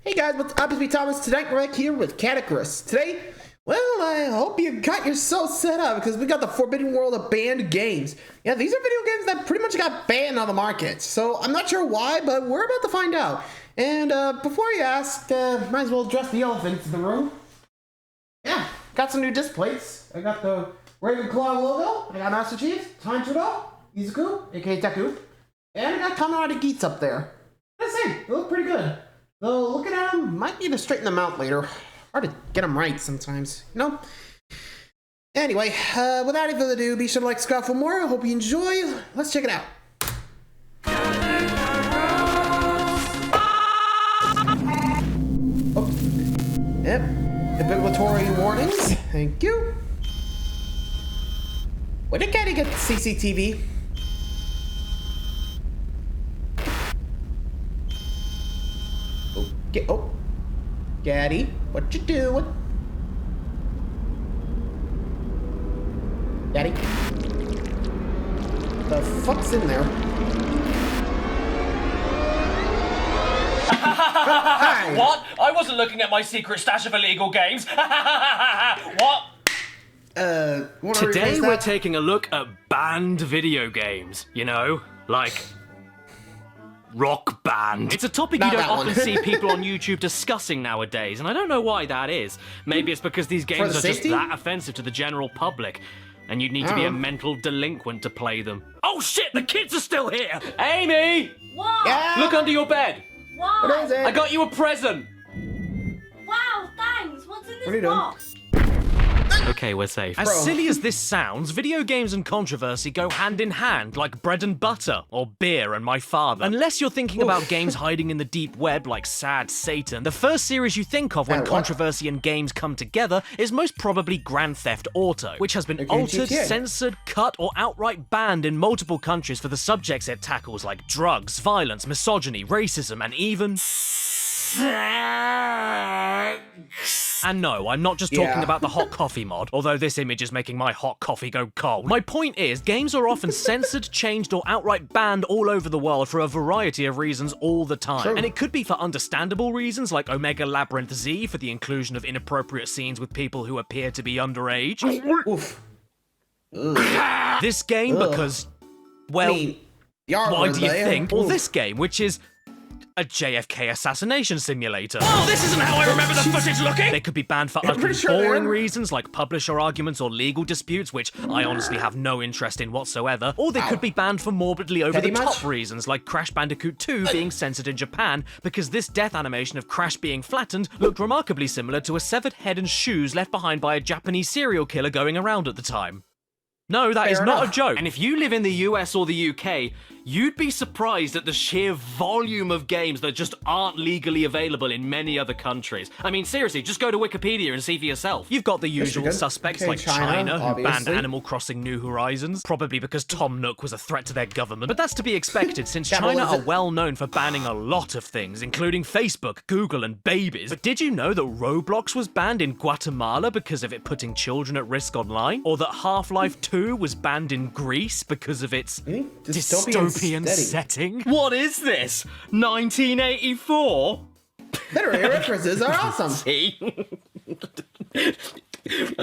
Hey guys, what's up? It's me, Thomas. Tonight we're back here with Caddy. Today, well, I hope you got yourself set up because we got the Forbidden World of banned games. Yeah, these are video games that pretty much got banned on the market. So I'm not sure why, but we're about to find out. And before you ask, might as well address the elephant in the room. Yeah, got some new displays. I got the Ravenclaw logo. I got Master Chief, Tanjiro, Izuku, aka Deku, and I got Kameradi Geats up there. Let's see, they look pretty good. Though looking at them, might need to straighten them out later. Hard to get them right sometimes, you know? Anyway, without any further ado, be sure to like, subscribe for more. I hope you enjoy. Let's check it out. Oh. Yep. Obligatory warnings. Thank you. Where did Caddy get the CCTV? Oh, Caddy, what you doing? Caddy, the fuck's in there? Hi. What? I wasn't looking at my secret stash of illegal games. What? Today we're taking a look at banned video games, you know, like Rock Band. It's a topic you don't often see people on YouTube discussing nowadays, and I don't know why that is. Maybe it's because these games are just that offensive to the general public, and you'd need to be a mental delinquent to play them. Oh shit, the kids are still here! Amy! What? Yeah. Look under your bed. What? What is it? I got you a present. Wow, thanks. What's in What are you this doing? box? Okay, we're safe. As silly as this sounds, video games and controversy go hand in hand, like bread and butter, or beer and my father. Unless you're thinking about games hiding in the deep web like Sad Satan, the first series you think of when controversy and games come together is most probably Grand Theft Auto, which has been altered, censored, cut, or outright banned in multiple countries for the subjects it tackles like drugs, violence, misogyny, racism, and even... And no, I'm not just talking about the hot coffee mod, although this image is making my hot coffee go cold. My point is, games are often censored, changed, or outright banned all over the world for a variety of reasons all the time. True. And it could be for understandable reasons, like Omega Labyrinth Z for the inclusion of inappropriate scenes with people who appear to be underage. Oof. This game because, well, why do you think? Or this game, which is a JFK assassination simulator. Oh, this isn't how I remember the footage looking! They could be banned for utterly boring reasons like publisher arguments or legal disputes, which I honestly have no interest in whatsoever. Or they could be banned for morbidly over-the-top reasons like Crash Bandicoot 2 being censored in Japan because this death animation of Crash being flattened looked remarkably similar to a severed head and shoes left behind by a Japanese serial killer going around at the time. No, that is not a joke. And if you live in the US or the UK, you'd be surprised at the sheer volume of games that just aren't legally available in many other countries. I mean, seriously, just go to Wikipedia and see for yourself. You've got the usual suspects like China who banned Animal Crossing New Horizons, probably because Tom Nook was a threat to their government. But that's to be expected since China are well known for banning a lot of things, including Facebook, Google, and babies. But did you know that Roblox was banned in Guatemala because of it putting children at risk online? Or that Half-Life 2 was banned in Greece because of its dystopian setting? What is this? 1984? Literary references are awesome. See?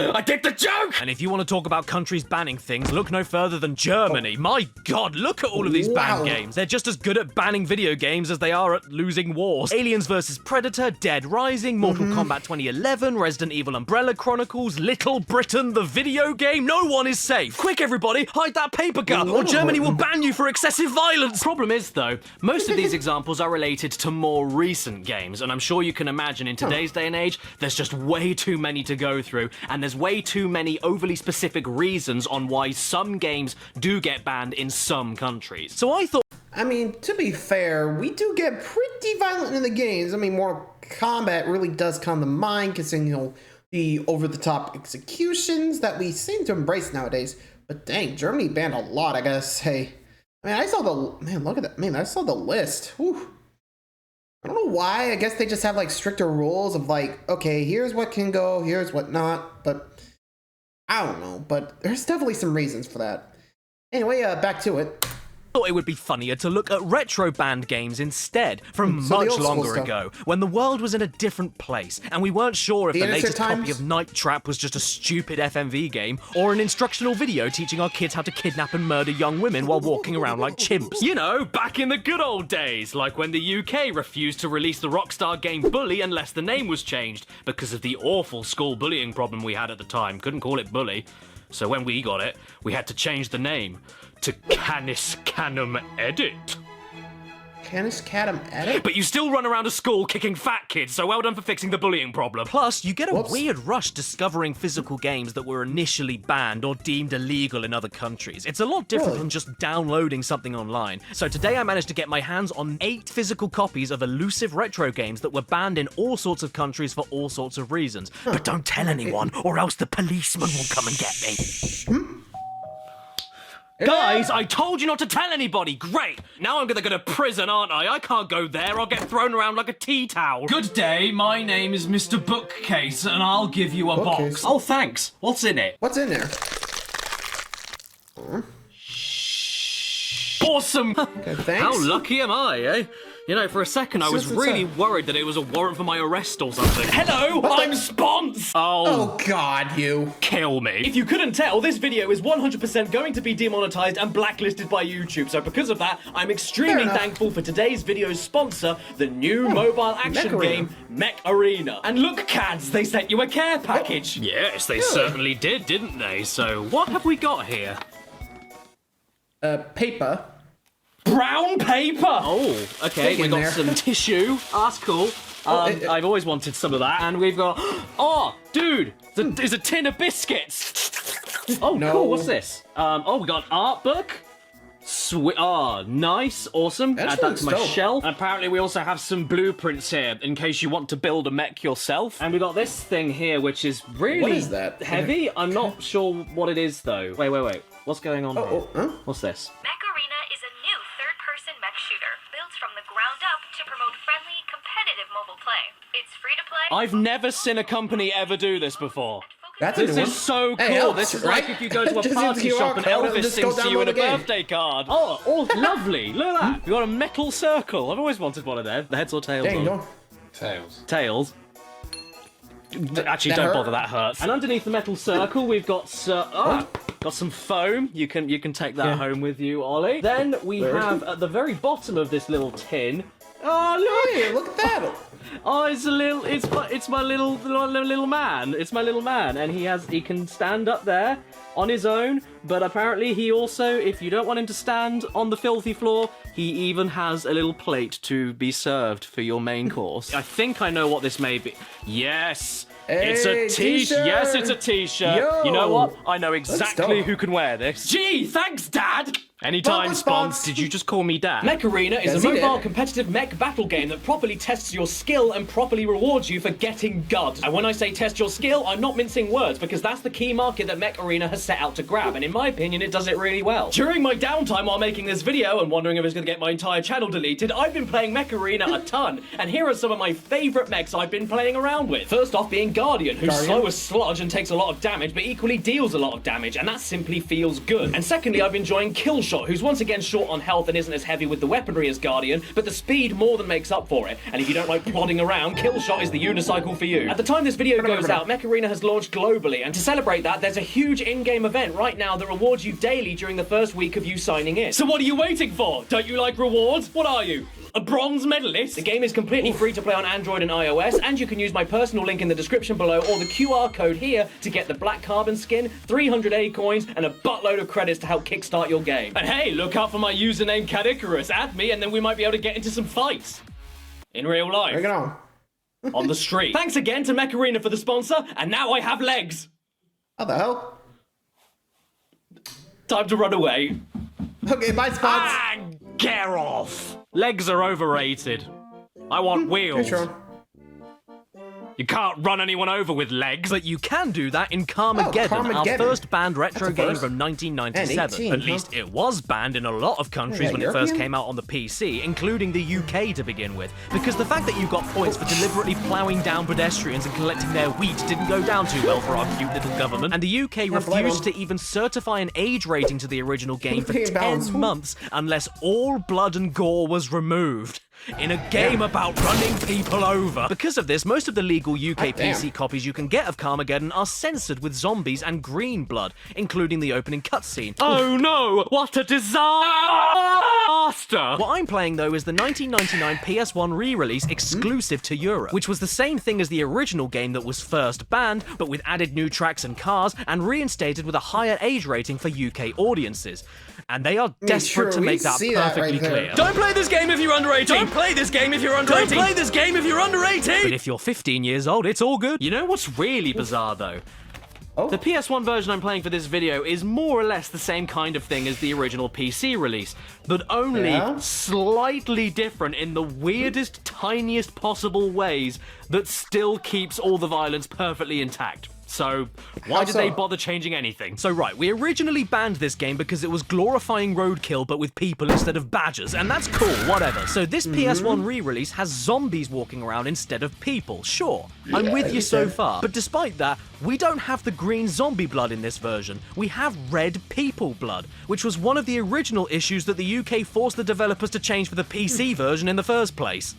I get the joke! And if you want to talk about countries banning things, look no further than Germany. My god, look at all of these banned games. They're just as good at banning video games as they are at losing wars. Aliens vs. Predator, Dead Rising, Mortal Kombat 2011, Resident Evil Umbrella Chronicles, Little Britain, the video game. No one is safe. Quick, everybody, hide that paper gun, or Germany will ban you for excessive violence. Problem is, though, most of these examples are related to more recent games, and I'm sure you can imagine in today's day and age, there's just way too many to go through, and there's way too many overly specific reasons on why some games do get banned in some countries. So I thought... I mean, to be fair, we do get pretty violent in the games. I mean, Mortal Kombat really does come to mind, considering, you know, the over-the-top executions that we seem to embrace nowadays. But dang, Germany banned a lot, I gotta say. I mean, I saw the... Man, look at that. Man, I saw the list. Whew. I don't know why. I guess they just have like stricter rules of like, okay, here's what can go, here's what not. But I don't know. But there's definitely some reasons for that. Anyway, back to it. Thought it would be funnier to look at retro band games instead, from So the much old school longer stuff. ago, when the world was in a different place, and we weren't sure if The the innocent latest copy times? of Night Trap was just a stupid FMV game, or an instructional video teaching our kids how to kidnap and murder young women while walking around like chimps. You know, back in the good old days, like when the UK refused to release the Rockstar game Bully unless the name was changed, because of the awful school bullying problem we had at the time. Couldn't call it Bully. So when we got it, we had to change the name to Canis Canum Edit. Canis Cadam Edit? But you still run around a school kicking fat kids, so well done for fixing the bullying problem. Plus, you get a Whoops. weird rush discovering physical games that were initially banned or deemed illegal in other countries. It's a lot different Really? from just downloading something online. So today I managed to get my hands on 8 physical copies of elusive retro games that were banned in all sorts of countries for all sorts of reasons. But don't tell anyone, or else the policeman will come and get me. Guys, I told you not to tell anybody. Great. Now I'm gonna go to prison, aren't I? I can't go there. I'll get thrown around like a tea towel. Good day, my name is Mr. Bookcase, and I'll give you a Bookcase? box. Oh, thanks. What's in it? What's in there? Awesome! Okay, thanks. How lucky am I, eh? You know, for a second I was Just really inside. worried that it was a warrant for my arrest or something. Hello, the- I'm Spons! Oh God, you. Kill me. If you couldn't tell, this video is 100% going to be demonetized and blacklisted by YouTube. So because of that, I'm extremely Fair enough. thankful for today's video's sponsor, the new mobile action Mech Arena. game, Mech Arena. And look, Cads, they sent you a care package. Yes, they certainly did, didn't they? So, what have we got here? Paper. Brown paper. Oh, okay, Dig we in got there. some tissue. That's cool. I've always wanted some of that. And we've got... Oh, dude, there's a tin of biscuits. Oh, No. cool, what's this? Oh, we got an art book. Sweet. Oh, nice, awesome. That's Add that to my dope. shelf. And apparently we also have some blueprints here in case you want to build a mech yourself. And we got this thing here, which is really What is that? heavy. I'm not sure what it is, though. Wait. What's going on here? Huh? What's this? Mech Arena is a new third-person mech shooter built from the ground up to promote friendly, competitive mobile play. It's free to play. I've never seen a company ever do this before. That's a This new is one. so cool. Hey, helps, This is right? like if you go to a Just party use the shop and QR code and Elvis just go sings to you in a download the game. birthday card. Oh, lovely. Look at that. We got a metal circle. I've always wanted one of them. The heads or tails? Dang, on? don't. Tails. Actually, That don't hurt? bother. That hurts. And underneath the metal circle, we've got got some foam. You can take that home with you, Ollie. Then we have at the very bottom of this little tin. Oh look! Hey, look at that. Oh, it's my little man. It's my little man, and he can stand up there on his own. But apparently, he also, if you don't want him to stand on the filthy floor, he even has a little plate to be served for your main course. I think I know what this may be. Yes. It's a Hey, t-shirt. Yes, it's a t-shirt. You know Yo. what? I know exactly dope. who can wear this. Gee, thanks, Dad. Anytime, Welcome, Spons. Spons. Did you just call me Dad? Mech Arena is Yes, a he did. mobile competitive mech battle game that properly tests your skill and properly rewards you for getting God. And when I say test your skill, I'm not mincing words because that's the key market that Mech Arena has set out to grab, and in my opinion, it does it really well. During my downtime while making this video and wondering if it's going to get my entire channel deleted, I've been playing Mech Arena a ton, and here are some of my favourite mechs I've been playing around with. First off being Guardian, who's slow as sludge and takes a lot of damage, but equally deals a lot of damage, and that simply feels good. And secondly, I've been enjoying Killshot, who's once again short on health and isn't as heavy with the weaponry as Guardian, but the speed more than makes up for it. And if you don't like plodding around, Killshot is the unicycle for you. At the time this video goes out, Mech Arena has launched globally, and to celebrate that, there's a huge in-game event right now that rewards you daily during the first week of you signing in. So what are you waiting for? Don't you like rewards? What are you? A bronze medalist? The game is completely free to play on Android and iOS, and you can use my personal link in the description below or the QR code here to get the black carbon skin, 300 A coins, and a buttload of credits to help kickstart your game. And hey, look out for my username Caddy. Add me, and then we might be able to get into some fights. In real life. Bring it on. On the street. Thanks again to Mech Arena for the sponsor, and now I have legs. How the hell? Time to run away. Okay, bye, Spots. Ah, get off! Legs are overrated. I want wheels. Hey, Sean. You can't run anyone over with legs. But you can do that in Carmageddon, our first banned retro game from 1997. At least it was banned in a lot of countries when it first came out on the PC, including the UK to begin with. Because the fact that you got points for deliberately ploughing down pedestrians and collecting their wheat didn't go down too well for our cute little government. And the UK refused to even certify an age rating to the original game for 10 months unless all blood and gore was removed. In a game about running people over. Because of this, most of the legal UK PC copies you can get of Carmageddon are censored with zombies and green blood, including the opening cutscene. Oh no, what a disaster! What I'm playing, though, is the 1999 PS1 re-release exclusive to Europe, which was the same thing as the original game that was first banned, but with added new tracks and cars, and reinstated with a higher age rating for UK audiences. And they are desperate to make that perfectly clear. Don't play this game if you're under 18! Don't play this game if you're under 18! Don't play this game if you're under 18! But if you're 15 years old, it's all good. You know what's really bizarre, though? The PS1 version I'm playing for this video is more or less the same kind of thing as the original PC release, but only slightly different in the weirdest, tiniest possible ways that still keeps all the violence perfectly intact. So, why did they bother changing anything? So right, we originally banned this game because it was glorifying roadkill but with people instead of badgers, and that's cool, whatever. So this PS1 re-release has zombies walking around instead of people, sure. I'm with you so far. But despite that, we don't have the green zombie blood in this version. We have red people blood, which was one of the original issues that the UK forced the developers to change for the PC version in the first place.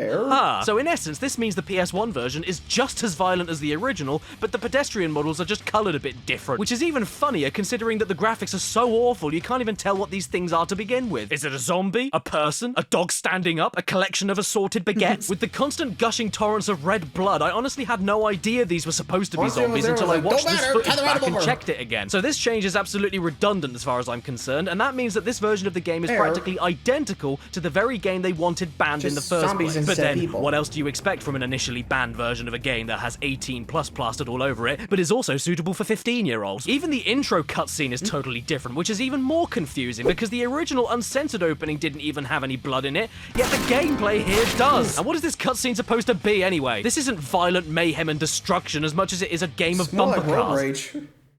So in essence, this means the PS1 version is just as violent as the original, but the pedestrian models are just coloured a bit different, which is even funnier considering that the graphics are so awful you can't even tell what these things are to begin with. Is it a zombie? A person? A dog standing up? A collection of assorted baguettes? With the constant gushing torrents of red blood, I honestly had no idea these were supposed to be zombies until I watched this footage back and checked it again. So this change is absolutely redundant as far as I'm concerned, and that means that this version of the game is practically identical to the very game they wanted banned in the first place. But then, what else do you expect from an initially banned version of a game that has 18+ plastered all over it, but is also suitable for 15-year-olds? Even the intro cutscene is totally different, which is even more confusing because the original uncensored opening didn't even have any blood in it, yet the gameplay here does. And what is this cutscene supposed to be anyway? This isn't violent mayhem and destruction as much as it is a game of bumper cars.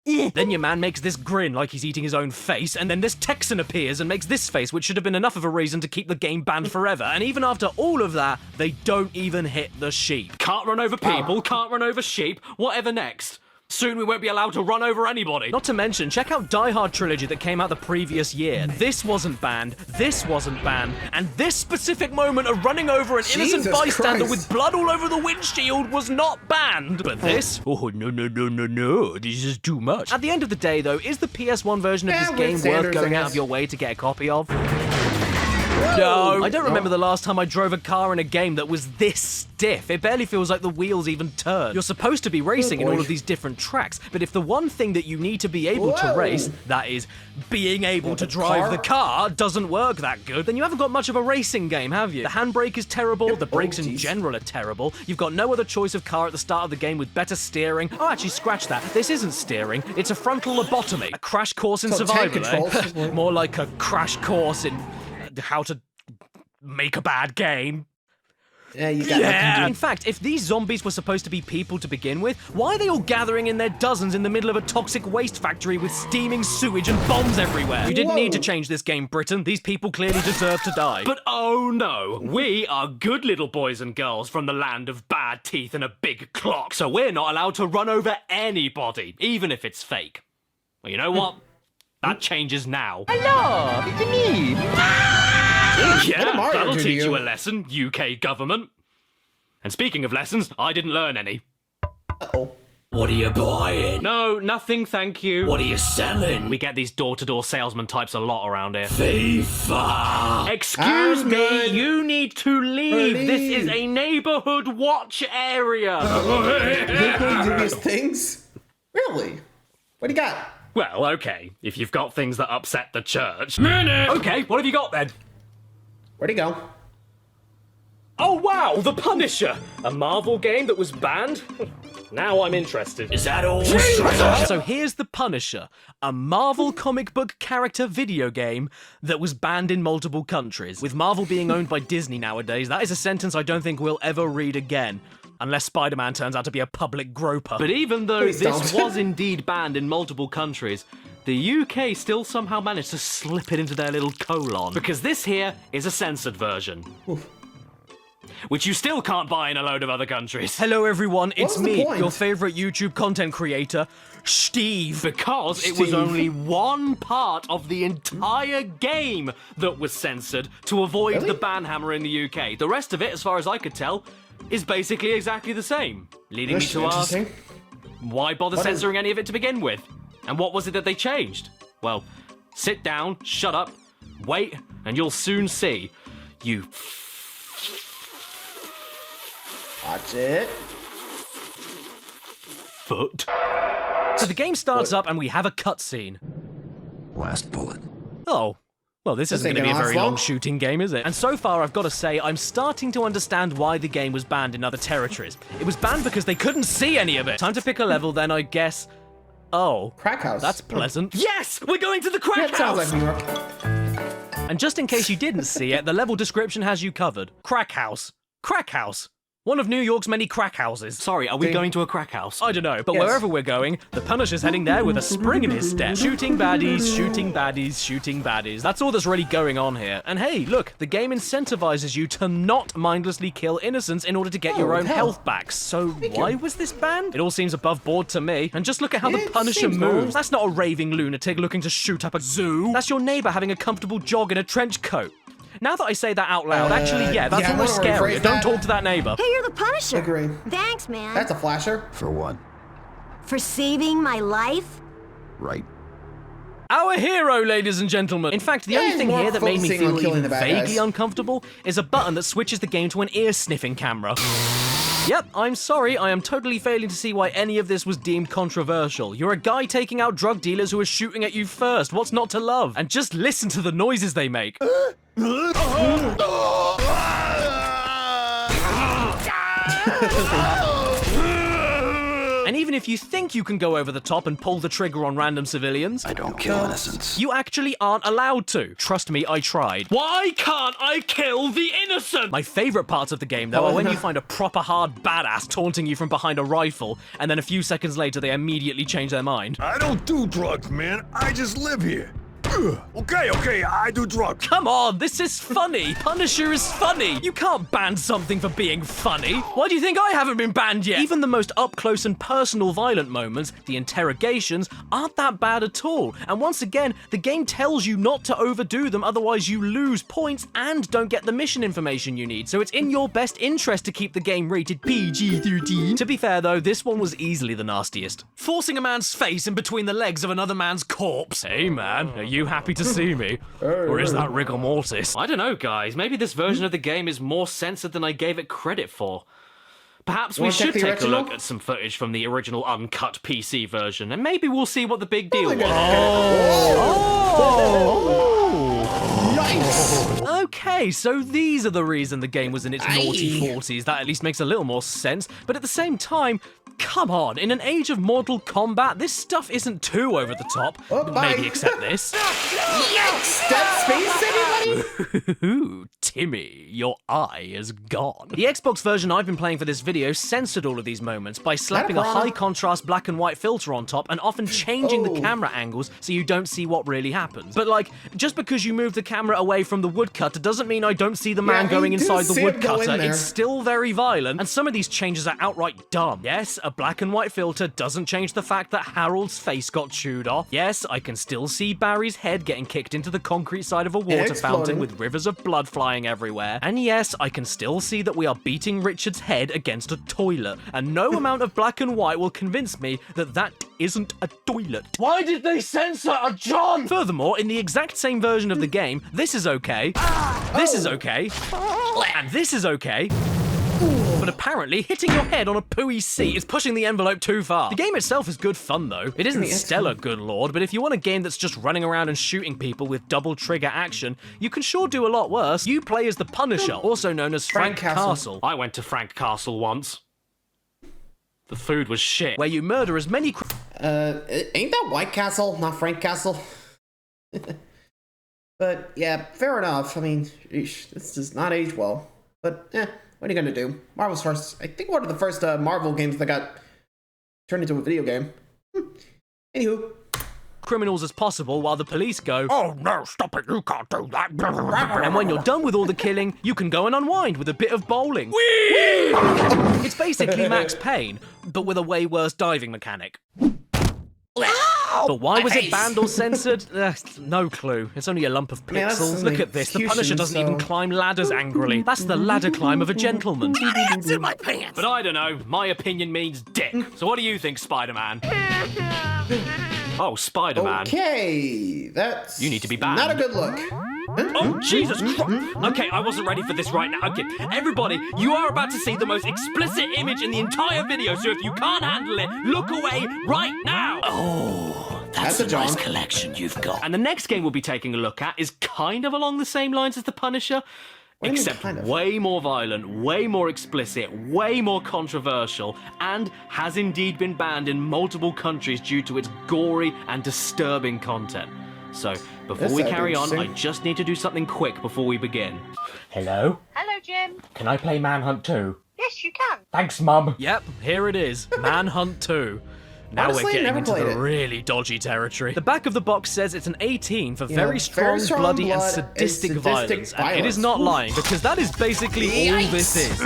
Then your man makes this grin like he's eating his own face, and then this Texan appears and makes this face, which should have been enough of a reason to keep the game banned forever. And even after all of that, they don't even hit the sheep. Can't run over people, can't run over sheep, whatever next. Soon we won't be allowed to run over anybody. Not to mention, check out Die Hard Trilogy that came out the previous year. This wasn't banned, this wasn't banned, and this specific moment of running over an innocent bystander with blood all over the windshield was not banned. But this? Oh, no, this is too much. At the end of the day, though, is the PS1 version of this game worth going out of your way to get a copy of? No. I don't remember the last time I drove a car in a game that was this stiff. It barely feels like the wheels even turn. You're supposed to be racing in all of these different tracks, but if the one thing that you need to be able to race, that is, being able to drive the car, doesn't work that good, then you haven't got much of a racing game, have you? The handbrake is terrible, the brakes in general are terrible, you've got no other choice of car at the start of the game with better steering. Oh, actually, scratch that. This isn't steering, it's a frontal lobotomy. A crash course in survival, eh? More like a crash course in how to make a bad game. Yeah, you got In fact, if these zombies were supposed to be people to begin with, why are they all gathering in their dozens in the middle of a toxic waste factory with steaming sewage and bombs everywhere? You didn't need to change this game, Britain. These people clearly deserve to die. But oh no, we are good little boys and girls from the land of bad teeth and a big clock, so we're not allowed to run over anybody, even if it's fake. Well, you know what? That changes now. Hello, it's me. Yeah, that'll teach you a lesson, UK government. And speaking of lessons, I didn't learn any. Uh-oh. What are you buying? No, nothing, thank you. What are you selling? We get these door-to-door salesman types a lot around here. FIFA! Excuse me, you need to leave. This is a neighborhood watch area. Dubious things? Really? What do you got? Well, okay, if you've got things that upset the church. Okay, what have you got then? Where'd he go? Oh wow, The Punisher! A Marvel game that was banned? Now I'm interested. Is that all? So here's The Punisher, a Marvel comic book character video game that was banned in multiple countries. With Marvel being owned by Disney nowadays, that is a sentence I don't think we'll ever read again. Unless Spider-Man turns out to be a public groper. But even though Please this don't. was indeed banned in multiple countries, the UK still somehow managed to slip it into their little colon. Because this here is a censored version. Which you still can't buy in a load of other countries. Hello everyone, it's was the me, point? your favorite YouTube content creator, Steve. Because it was Steve. only one part of the entire game that was censored to avoid Really? the ban hammer in the UK. The rest of it, as far as I could tell, is basically exactly the same. Leading me That's to ask, interesting. why bother What is- censoring any of it to begin with? And what was it that they changed? Well, sit down, shut up, wait, and you'll soon see. You Watch it. foot. So the game starts up and we have a cutscene. Last bullet. Oh. Well, this isn't ain't going to be a gonna very last long long. shooting game, is it? And so far, I've got to say, I'm starting to understand why the game was banned in other territories. It was banned because they couldn't see any of it. Time to pick a level, then, I guess. Oh. Crack house. That's pleasant. Yes! We're going to the Yeah, crack it sounds house! like New York. And just in case you didn't see it, the level description has you covered. Crack house. Crack house. One of New York's many crack houses. Sorry, are we going to a crack house? I don't know, but Yes. wherever we're going, the Punisher's heading there with a spring in his step. Shooting baddies, shooting baddies, shooting baddies. That's all that's really going on here. And hey, look, the game incentivizes you to not mindlessly kill innocents in order to get your Oh, own hell. health back. So why was this banned? It all seems above board to me. And just look at how the It Punisher seems moves. normal. That's not a raving lunatic looking to shoot up a zoo. That's your neighbor having a comfortable jog in a trench coat. Now that I say that out loud, actually, yeah, that's yeah, I almost wanna scary. rephrase Don't that. talk to that neighbor. Hey, you're the Punisher. Agree. Thanks, man. That's a flasher. For what? For saving my life. Right. Our hero, ladies and gentlemen. In fact, the only he's thing more here that made me focusing on feel killing even the bad vaguely guys. uncomfortable is a button that switches the game to an ear-sniffing camera. Yep, I'm sorry, I am totally failing to see why any of this was deemed controversial. You're a guy taking out drug dealers who are shooting at you first. What's not to love? And just listen to the noises they make. And even if you think you can go over the top and pull the trigger on random civilians, I don't kill innocents. you actually aren't allowed to. Trust me, I tried. Why can't I kill the innocent? My favourite parts of the game, though, are when you find a proper hard badass taunting you from behind a rifle, and then a few seconds later they immediately change their mind. I don't do drugs, man. I just live here. Ugh. Okay, I do drugs. Come on, this is funny. Punisher is funny. You can't ban something for being funny. Why do you think I haven't been banned yet? Even the most up-close and personal violent moments, the interrogations, aren't that bad at all. And once again, the game tells you not to overdo them, otherwise you lose points and don't get the mission information you need. So it's in your best interest to keep the game rated PG-13. To be fair though, this one was easily the nastiest. Forcing a man's face in between the legs of another man's corpse. Hey man, are you happy to see me? Or is that rigor mortis? I don't know, guys. Maybe this version of the game is more censored than I gave it credit for. Perhaps we Wanna check should the take a original? look at some footage from the original uncut PC version, and maybe we'll see what the big deal was. Yikes! Okay, so these are the reason the game was in its naughty 40s. That at least makes a little more sense. But at the same time, come on, in an age of Mortal Kombat, this stuff isn't too over the top. Oh, bye. Maybe except this. Yikes! Dead Space, anybody? Ooh, Timmy, your eye is gone. The Xbox version I've been playing for this video censored all of these moments by slapping a problem? high contrast black and white filter on top and often changing the Oh. camera angles so you don't see what really happens. But like, just because you move the camera away from the woodcutter doesn't mean I don't see the man you going do inside the see him go in woodcutter. there. It's still very violent, and some of these changes are outright dumb. Yes, a black and white filter doesn't change the fact that Harold's face got chewed off. Yes, I can still see Barry's head getting kicked into the concrete side of a water fountain exploding. with rivers of blood flying everywhere. And yes, I can still see that we are beating Richard's head against a toilet. And no amount of black and white will convince me that that isn't a toilet. Why did they censor a John? Furthermore, in the exact same version of the game, this is okay, this is okay, and this is okay. But apparently, hitting your head on a pooey seat is pushing the envelope too far. The game itself is good fun, though. It isn't stellar, good lord, but if you want a game that's just running around and shooting people with double trigger action, you can sure do a lot worse. You play as the Punisher, also known as Frank Castle, I went to Frank Castle once. The food was shit. where you murder as many Ain't that White Castle, not Frank Castle? But yeah, fair enough. I mean, eesh, this does not age well. But What are you gonna do? Marvel's first. I think one of the first Marvel games that got turned into a video game. Anywho. Criminals as possible while the police go, Oh no, stop it, you can't do that. and when you're done with all the killing, you can go and unwind with a bit of bowling. It's basically Max Payne, but with a way worse diving mechanic. But why was it banned or censored? No clue. It's only a lump of pixels. Look at this. The Punisher doesn't even climb ladders angrily. That's the ladder climb of a gentleman. It's in my pants. But I don't know. My opinion means dick. So what do you think, Spider-Man? Oh, Spider-Man. Okay, that's... You need to be banned. Not a good look. Oh, Jesus Christ. Okay, I wasn't ready for this right now. Okay, everybody, you are about to see the most explicit image in the entire video, so if you can't handle it, look away right now. Oh, that's a nice collection you've got. And the next game we'll be taking a look at is kind of along the same lines as The Punisher, except way more violent, way more explicit, way more controversial, and has indeed been banned in multiple countries due to its gory and disturbing content. So, before we carry on, I just need to do something quick before we begin. Hello? Hello, Jim. Can I play Manhunt 2? Yes, you can. Thanks, Mum. Yep, here it is, Manhunt 2. Now Honestly, we're getting never into played the it. really dodgy territory. The back of the box says it's an 18 for very strong strong, bloody, and blood sadistic and violence. sadistic And it is not violence. lying, because that is basically all this is.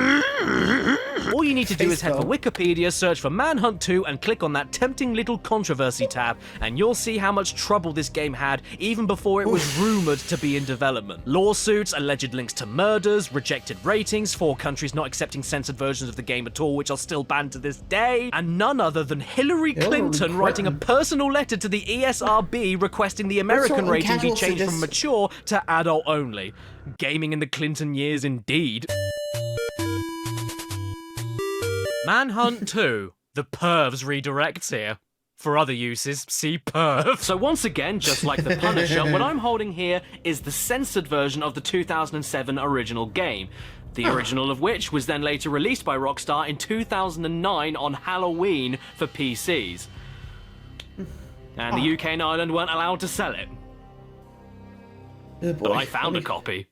All you need to do is head for Wikipedia, search for Manhunt 2, and click on that tempting little controversy tab, and you'll see how much trouble this game had even before it was rumoured to be in development. Lawsuits, alleged links to murders, rejected ratings, 4 countries not accepting censored versions of the game at all, which are still banned to this day, and none other than Hillary Clinton writing a personal letter to the ESRB requesting the American rating be changed from mature to adult only. Gaming in the Clinton years indeed. Manhunt 2. The Pervs redirects here. For other uses, see Perv. So once again, just like The Punisher, what I'm holding here is the censored version of the 2007 original game. The original of which was then later released by Rockstar in 2009 on Halloween for PCs. And the UK and Ireland weren't allowed to sell it. But I found a copy.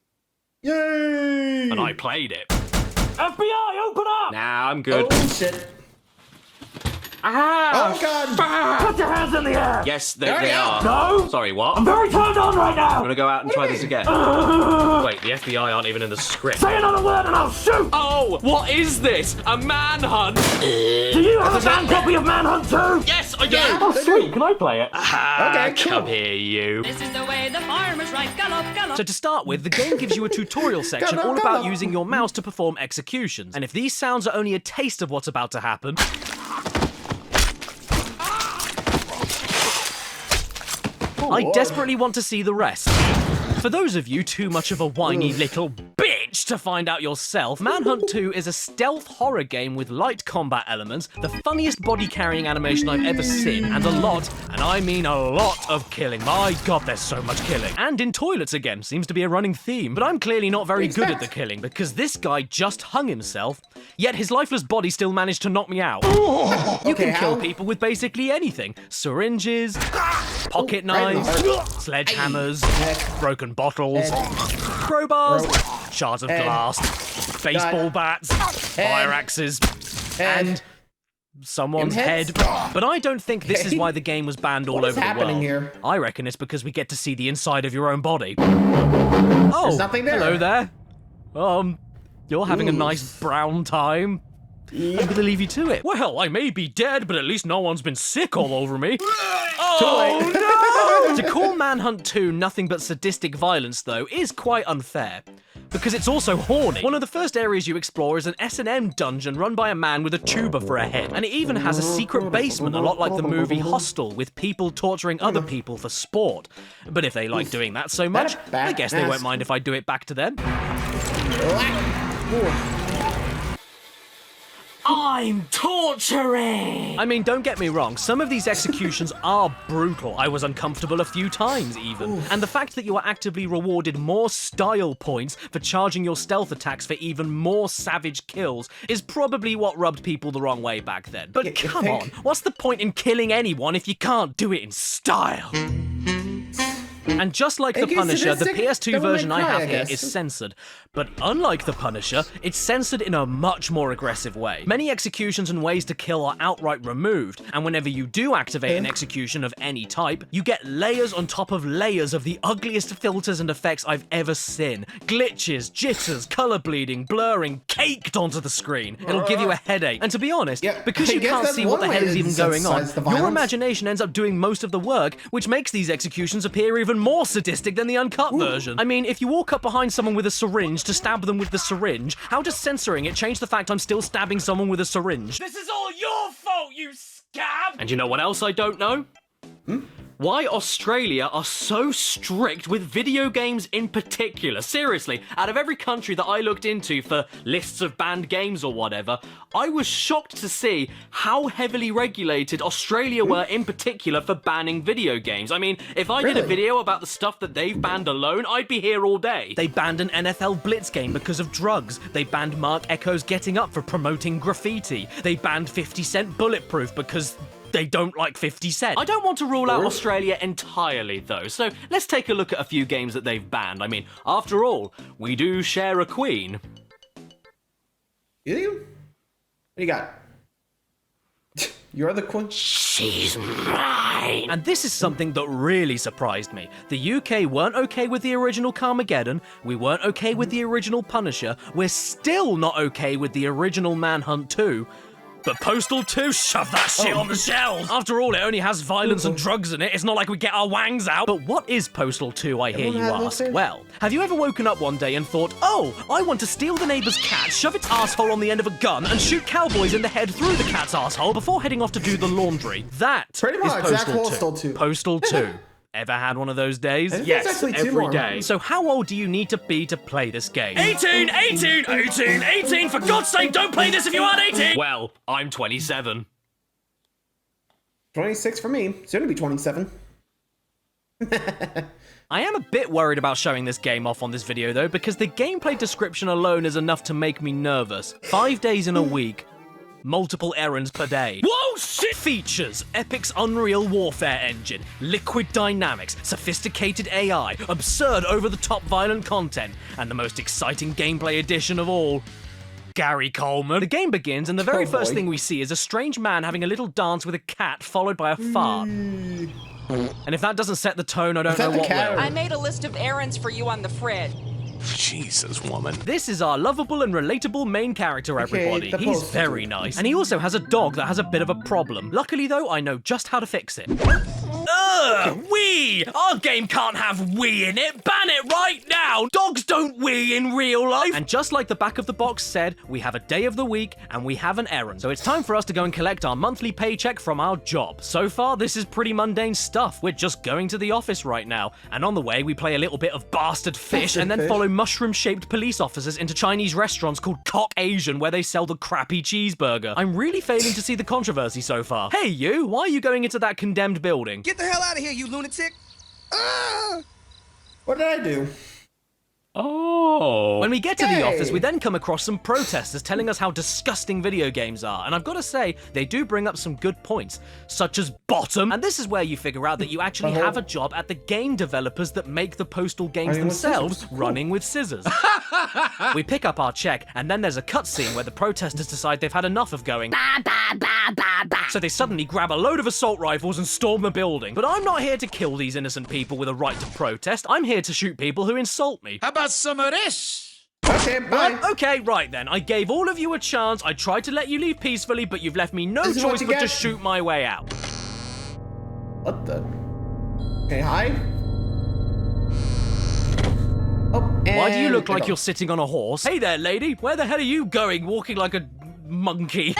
Yay! And I played it. FBI, open up! Nah, I'm good. Oh, shit. Ah! Oh, God. Put your hands in the air! Yes, they we are. No! Sorry, what? I'm very turned on right now! I'm gonna go out and try this again. Wait, the FBI aren't even in the script. Say another word and I'll shoot! Oh, what is this? A manhunt? Do you have a banned copy of Manhunt 2? Yes, I do. Oh, sweet, can I play it? Okay, cool. Come here, you. This is the way the farmers ride. Gallop, gallop. So to start with, the game gives you a tutorial section all about using your mouse to perform executions. And if these sounds are only a taste of what's about to happen... I desperately want to see the rest. For those of you too much of a whiny little bitch to find out yourself, Manhunt 2 is a stealth horror game with light combat elements, the funniest body carrying animation I've ever seen, and a lot, and I mean a lot, of killing. My god, there's so much killing. And in toilets again, seems to be a running theme. But I'm clearly not very good at the killing, because this guy just hung himself, yet his lifeless body still managed to knock me out. You can kill people with basically anything. Syringes, pocket knives, sledgehammers, broken bottles, crowbars, shards of glass, baseball bats, fire axes, and someone's head. But I don't think this is why the game was banned all over the world. Here? I reckon it's because we get to see the inside of your own body. Oh, There's nothing there. Hello there. You're having a nice brown time. I'm gonna leave you to it. Well, I may be dead, but at least no one's been sick all over me. Oh, no! To call Manhunt 2 nothing but sadistic violence, though, is quite unfair. Because it's also horny. One of the first areas you explore is an S&M dungeon run by a man with a tuba for a head. And it even has a secret basement, a lot like the movie Hostel, with people torturing other people for sport. But if they like doing that so much, I guess they won't mind if I do it back to them. I'm torturing! I mean, don't get me wrong, some of these executions are brutal. I was uncomfortable a few times, even. And the fact that you are actively rewarded more style points for charging your stealth attacks for even more savage kills is probably what rubbed people the wrong way back then. But come on, what's the point in killing anyone if you can't do it in style? And just like the Thank you, Punisher, the sadistic. PS2 Don't version make I cry, have I here guess. is censored. But unlike the Punisher, it's censored in a much more aggressive way. Many executions and ways to kill are outright removed, and whenever you do activate an execution of any type, you get layers on top of layers of the ugliest filters and effects I've ever seen. Glitches, jitters, color bleeding, blurring, caked onto the screen. It'll give you a headache. And to be honest, Yeah, because I you guess can't that's see what the one hell way is to even going on, desensitize the your violence. imagination ends up doing most of the work, which makes these executions appear even more sadistic than the uncut version. I mean, if you walk up behind someone with a syringe to stab them with the syringe, how does censoring it change the fact I'm still stabbing someone with a syringe? This is all your fault, you scab! And you know what else I don't know? Why Australia are so strict with video games in particular. Seriously, out of every country that I looked into for lists of banned games or whatever, I was shocked to see how heavily regulated Australia were in particular for banning video games. I mean, if I did a Really? video about the stuff that they've banned alone, I'd be here all day. They banned an NFL Blitz game because of drugs. They banned Mark Echo's Getting Up for promoting graffiti. They banned 50 Cent Bulletproof because they don't like 50 Cent. I don't want to rule out Australia entirely, though, so let's take a look at a few games that they've banned. I mean, after all, we do share a queen. You? What do you got? You're the queen? She's mine! And this is something that really surprised me. The UK weren't okay with the original Carmageddon, we weren't okay with the original Punisher, we're still not okay with the original Manhunt 2, but Postal 2, shove that shit on the shelves! After all, it only has violence and drugs in it, it's not like we get our wangs out. But what is Postal 2, I hear you Everyone has ask? those Well, have you ever woken up one day and thought, oh, I want to steal the neighbour's cat, shove its asshole on the end of a gun, and shoot cowboys in the head through the cat's asshole before heading off to do the laundry? That Pretty is much, that's Postal Postal 2. 2. Postal 2. Ever had one of those days? think Yes, there's actually two every more. day. So how old do you need to be to play this game? 18! 18! 18! 18! For God's sake, don't play this if you aren't 18! Well, I'm 27. 26 for me. Soon to be 27. I am a bit worried about showing this game off on this video though, because the gameplay description alone is enough to make me nervous. 5 days in a week. Multiple errands per day. Whoa, shit! Features, Epic's Unreal Warfare engine, liquid dynamics, sophisticated AI, absurd over-the-top violent content, and the most exciting gameplay addition of all, Gary Coleman. The game begins, and the very first thing we see is a strange man having a little dance with a cat, followed by a fart. And if that doesn't set the tone, I don't know what will. I made a list of errands for you on the fridge. Jesus, woman. This is our lovable and relatable main character, everybody. the He's Postal very nice. And he also has a dog that has a bit of a problem. Luckily, though, I know just how to fix it. Ugh! Wee! Our game can't have wee in it! Ban it right now! Dogs don't wee in real life! And just like the back of the box said, we have a day of the week and we have an errand. So it's time for us to go and collect our monthly paycheck from our job. So far, this is pretty mundane stuff. We're just going to the office right now. And on the way, we play a little bit of bastard fish and then follow mushroom-shaped police officers into Chinese restaurants called Cock Asian where they sell the crappy cheeseburger. I'm really failing to see the controversy so far. Hey you, why are you going into that condemned building? Get the hell out of here, you lunatic! What did I do? Oh. When we get to the Hey. office, we then come across some protesters telling us how disgusting video games are. And I've got to say, they do bring up some good points, such as bottom. And this is where you figure out that you actually have a job at the game developers that make the Postal games Running with themselves, scissors. Cool. running with scissors. We pick up our check, and then there's a cutscene where the protesters decide they've had enough of going so they suddenly grab a load of assault rifles and storm the building. But I'm not here to kill these innocent people with a right to protest. I'm here to shoot people who insult me. How about some of this? Okay, bye. Okay, right then. I gave all of you a chance. I tried to let you leave peacefully, but you've left me no This is what choice you but to get. shoot my way out. What the? Okay, hi. Oh, Why do you and look like pick you're up. sitting on a horse? Hey there, lady. Where the hell are you going, walking like a monkey?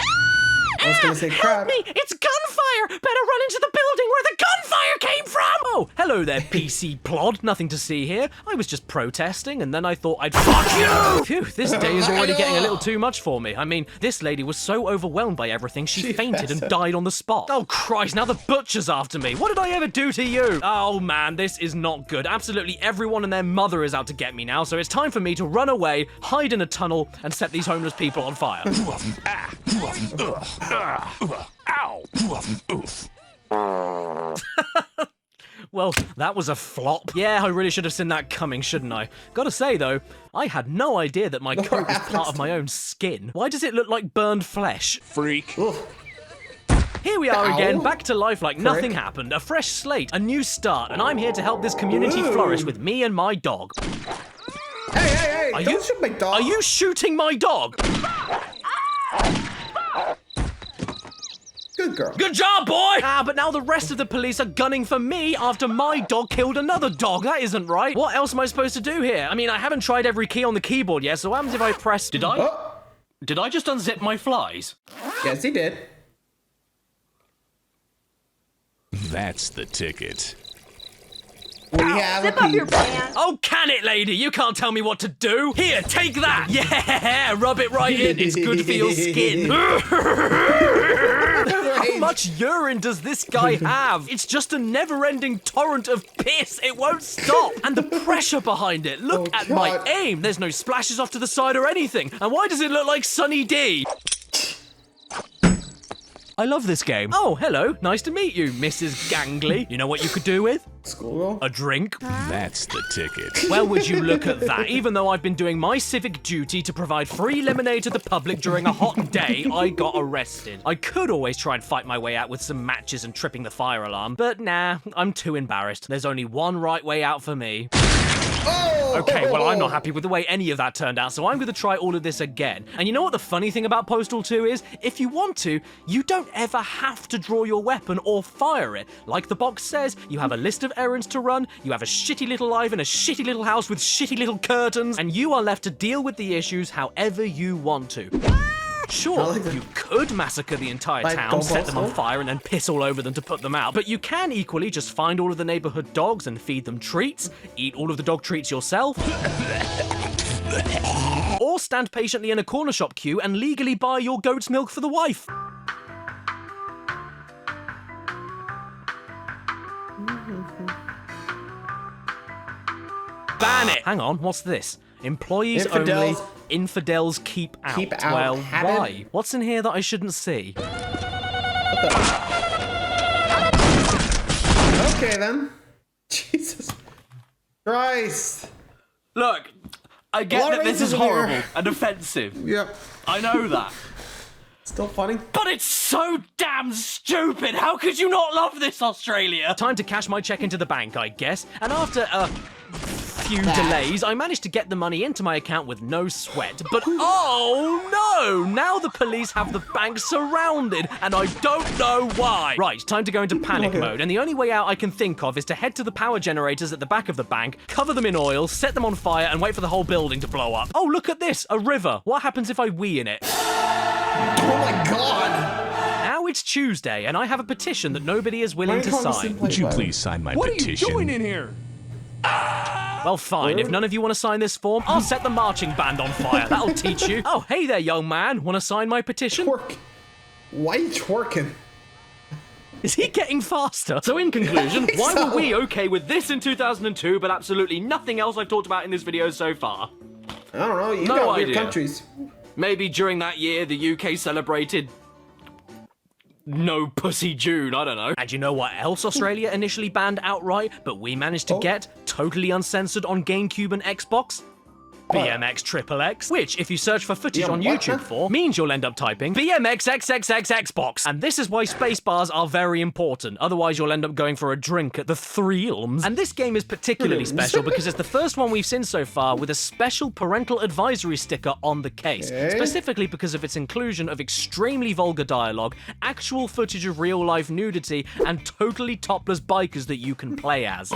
I was gonna say crap. Help me! It's gunfire! Better run into the building where the gunfire came from! Oh, hello there, PC plod. Nothing to see here. I was just protesting, and then I thought I'd fuck you! Phew, this day is already getting a little too much for me. I mean, this lady was so overwhelmed by everything, she fainted and died on the spot. Oh, Christ, now the butcher's after me. What did I ever do to you? Oh, man, this is not good. Absolutely everyone and their mother is out to get me now, so it's time for me to run away, hide in a tunnel, and set these homeless people on fire. Ow! Well, that was a flop. Yeah, I really should have seen that coming, shouldn't I? Gotta say, though, I had no idea that my coat was part of my own skin. Why does it look like burned flesh? Freak. Here we are again, back to life like nothing happened. A fresh slate, a new start, and I'm here to help this community flourish with me and my dog. Hey, don't shoot my dog. Are you shooting my dog? Good girl. Good job, boy! Ah, but now the rest of the police are gunning for me after my dog killed another dog. That isn't right. What else am I supposed to do here? I mean, I haven't tried every key on the keyboard yet, so what happens if I press... Did I just unzip my flies? Yes, he did. That's the ticket. We have Zip a up your pizza. pants. Oh, can it, lady? You can't tell me what to do. Here, take that. Yeah, rub it right in. It's good for your skin. How much urine does this guy have? It's just a never-ending torrent of piss. It won't stop. And the pressure behind it. Look at my aim. There's no splashes off to the side or anything. And why does it look like Sunny D? I love this game. Oh, hello. Nice to meet you, Mrs. Gangley. You know what you could do with? School. A drink. That's the ticket. Well, would you look at that? Even though I've been doing my civic duty to provide free lemonade to the public during a hot day, I got arrested. I could always try and fight my way out with some matches and tripping the fire alarm, but nah, I'm too embarrassed. There's only one right way out for me. Okay, well, I'm not happy with the way any of that turned out, so I'm going to try all of this again. And you know what the funny thing about Postal 2 is? If you want to, you don't ever have to draw your weapon or fire it. Like the box says, you have a list of errands to run, you have a shitty little life in a shitty little house with shitty little curtains, and you are left to deal with the issues however you want to. Sure, you could massacre the entire town, set them on fire, and then piss all over them to put them out. But you can equally just find all of the neighborhood dogs and feed them treats, eat all of the dog treats yourself, or stand patiently in a corner shop queue and legally buy your goat's milk for the wife. Ban it! Hang on, what's this? Employees only, infidels keep out. Well, why? What's in here that I shouldn't see? Okay, then. Jesus Christ. Look, I get that this is horrible and offensive. Yep. I know that. Still funny. But it's so damn stupid! How could you not love this, Australia? Time to cash my check into the bank, I guess. And after a few delays, I managed to get the money into my account with no sweat. But oh no! Now the police have the bank surrounded, and I don't know why. Right, time to go into panic mode, and the only way out I can think of is to head to the power generators at the back of the bank, cover them in oil, set them on fire, and wait for the whole building to blow up. Oh, look at this, a river. What happens if I wee in it? Oh my god! Now it's Tuesday, and I have a petition that nobody is willing to sign. Would you please sign my petition? What are you doing in here? Well, fine. If none of you want to sign this form, I'll set the marching band on fire. That'll teach you. Oh, hey there, young man. Want to sign my petition? Twerk. Why are you twerking? Is he getting faster? So in conclusion, why were we okay with this in 2002, but absolutely nothing else I've talked about in this video so far? I don't know. You No got weird idea. countries. Maybe during that year, the UK celebrated No Pussy June, I don't know. And you know what else Australia initially banned outright, but we managed to get totally uncensored on GameCube and Xbox? BMX XXX, which, if you search for footage on YouTube for, means you'll end up typing BMX XXX Xbox. And this is why spacebars are very important, otherwise you'll end up going for a drink at the Threelms. And this game is particularly special because it's the first one we've seen so far with a special parental advisory sticker on the case, specifically because of its inclusion of extremely vulgar dialogue, actual footage of real-life nudity, and totally topless bikers that you can play as.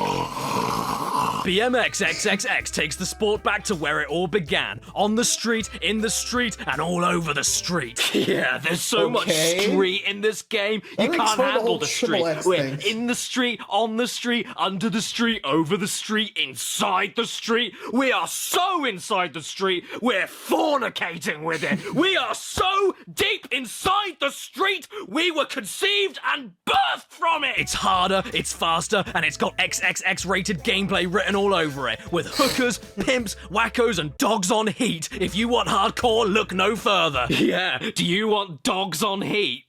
BMX XXX takes the sport back to where it all began. On the street, in the street, and all over the street. Yeah, there's so much street in this game. You can't handle the street. We're in the street, on the street, under the street, over the street, inside the street. We are so inside the street, we're fornicating with it. We are so deep inside the street, we were conceived and birthed from it. It's harder, it's faster, and it's got XXX rated gameplay written all over it, with hookers, pimps, wackos, and dogs on heat. If you want hardcore, look no further. Yeah, do you want dogs on heat?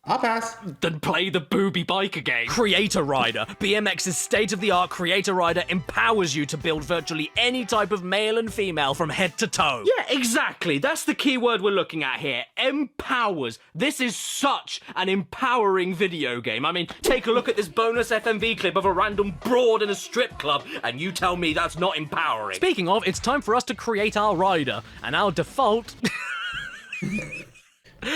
I'll pass. Then play the booby biker game. Creator Rider. BMX's state-of-the-art Creator Rider empowers you to build virtually any type of male and female from head to toe. Yeah, exactly. That's the key word we're looking at here. Empowers. This is such an empowering video game. I mean, take a look at this bonus FMV clip of a random broad in a strip club, and you tell me that's not empowering. Speaking of, it's time for us to create our rider, and our default...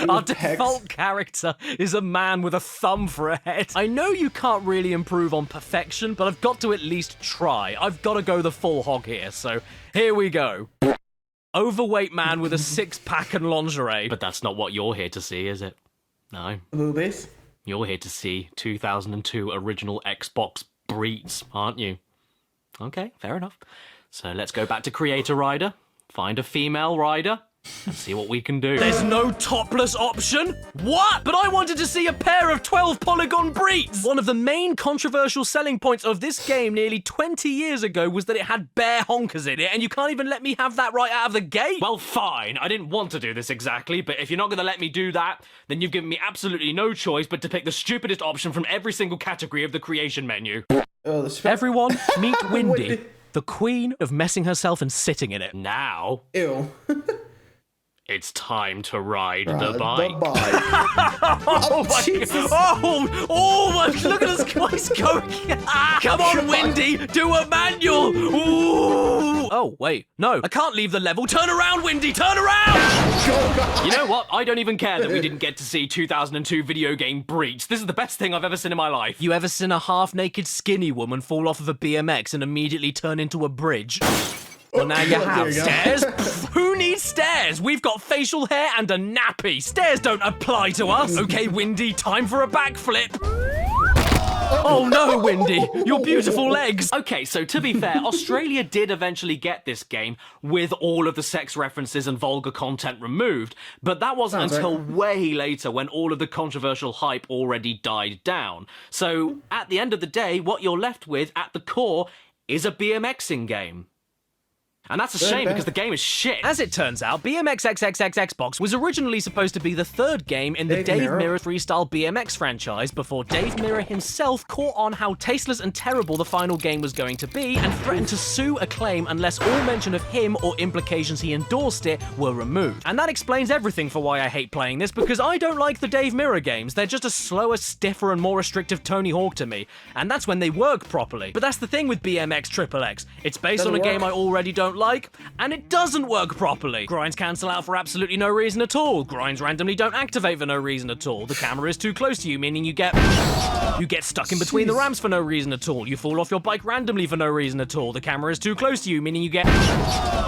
Our default character is a man with a thumb for a head. I know you can't really improve on perfection, but I've got to at least try. I've got to go the full hog here, so here we go. Overweight man with a six-pack and lingerie. But that's not what you're here to see, is it? No. Boobies? You're here to see 2002 original Xbox breeds, aren't you? Okay, fair enough. So let's go back to Creator Rider, find a female rider, and see what we can do. There's no topless option? What? But I wanted to see a pair of 12-polygon breeds! One of the main controversial selling points of this game nearly 20 years ago was that it had bare honkers in it, and you can't even let me have that right out of the gate? Well, fine. I didn't want to do this exactly, but if you're not going to let me do that, then you've given me absolutely no choice but to pick the stupidest option from every single category of the creation menu. Everyone, meet Windy, the queen of messing herself and sitting in it. Now... Ew. It's time to ride the bike. Oh my God. Oh, look at us guys going. Come on, Windy, do a manual. Ooh. Oh, wait, no, I can't leave the level. Turn around, Windy, turn around. You know what? I don't even care that we didn't get to see 2002 video game breach. This is the best thing I've ever seen in my life. You ever seen a half-naked skinny woman fall off of a BMX and immediately turn into a bridge? Well, now you have. Stairs? Who needs stairs? We've got facial hair and a nappy. Stairs don't apply to us. Okay, Windy, time for a backflip. Oh no, Windy, your beautiful legs. Okay, so to be fair, Australia did eventually get this game with all of the sex references and vulgar content removed, but that wasn't until way later when all of the controversial hype already died down. So at the end of the day, what you're left with at the core is a BMXing game. And that's a shame because the game is shit. As it turns out, BMX XXX Xbox was originally supposed to be the third game in the Dave Mirra freestyle BMX franchise before Dave Mirra himself caught on how tasteless and terrible the final game was going to be and threatened to sue Acclaim unless all mention of him or implications he endorsed it were removed. And that explains everything for why I hate playing this, because I don't like the Dave Mirra games. They're just a slower, stiffer, and more restrictive Tony Hawk to me. And that's when they work properly. But that's the thing with BMX XXX. It's based on a game I already don't like, and it doesn't work properly. Grinds cancel out for absolutely no reason at all. Grinds randomly don't activate for no reason at all. The camera is too close to you, meaning you get stuck in between the ramps for no reason at all. You fall off your bike randomly for no reason at all. The camera is too close to you, meaning you get...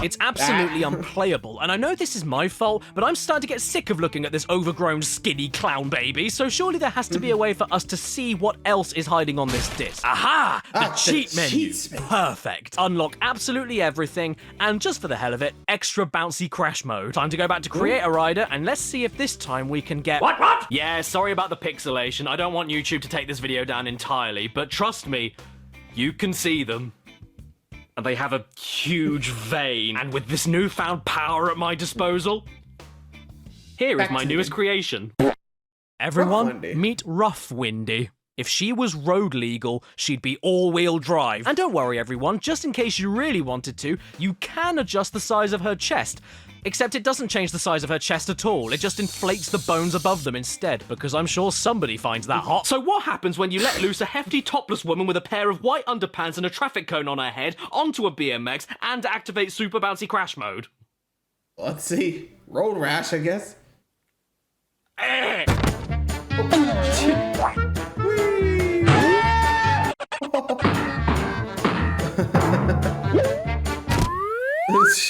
It's absolutely unplayable, and I know this is my fault, but I'm starting to get sick of looking at this overgrown, skinny clown baby, so surely there has to be a way for us to see what else is hiding on this disc. Aha! The cheat menu. Perfect. Unlock absolutely everything, and just for the hell of it, extra bouncy crash mode. Time to go back to Creator Rider, and let's see if this time we can get... What? Yeah, sorry about the pixelation. I don't want YouTube to take this video down entirely, but trust me, you can see them. And they have a huge vein. And with this newfound power at my disposal, here is my newest creation. Everyone, meet Rough Windy. If she was road legal, she'd be all-wheel drive. And don't worry, everyone, just in case you really wanted to, you can adjust the size of her chest. Except it doesn't change the size of her chest at all. It just inflates the bones above them instead, because I'm sure somebody finds that hot. So what happens when you let loose a hefty topless woman with a pair of white underpants and a traffic cone on her head onto a BMX and activate super bouncy crash mode? Let's see. Road rash, I guess.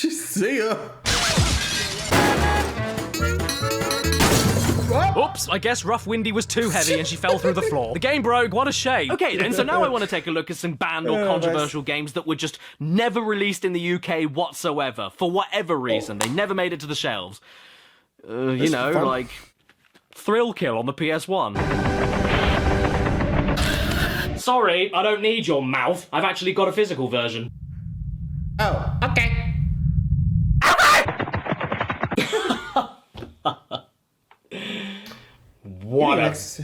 See ya. Oops, I guess Rough Windy was too heavy and she fell through the floor. The game broke, what a shame. Okay then, so now I want to take a look at some banned or controversial games that were just never released in the UK whatsoever. For whatever reason, they never made it to the shelves. You know, like Thrill Kill on the PS1. Sorry, I don't need your mouth. I've actually got a physical version. Oh, okay. What a Next.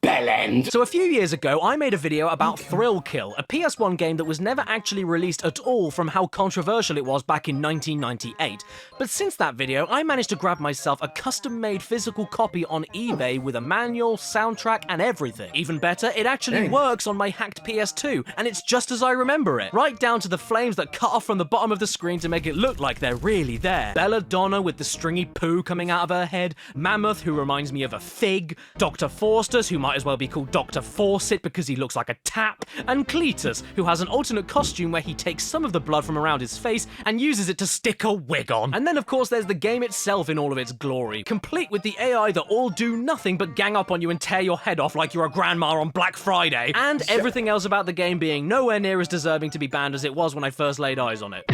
Bellend. So a few years ago, I made a video about Thrill Kill, a PS1 game that was never actually released at all from how controversial it was back in 1998. But since that video, I managed to grab myself a custom-made physical copy on eBay with a manual, soundtrack, and everything. Even better, it actually works on my hacked PS2, and it's just as I remember it. Right down to the flames that cut off from the bottom of the screen to make it look like they're really there. Belladonna with the stringy poo coming out of her head, Mammoth, who reminds me of a fig, Dr. Faustus, who might as well be called Dr. Faucet because he looks like a tap, and Cletus, who has an alternate costume where he takes some of the blood from around his face and uses it to stick a wig on. And then of course there's the game itself in all of its glory, complete with the AI that all do nothing but gang up on you and tear your head off like you're a grandma on Black Friday, and everything else about the game being nowhere near as deserving to be banned as it was when I first laid eyes on it.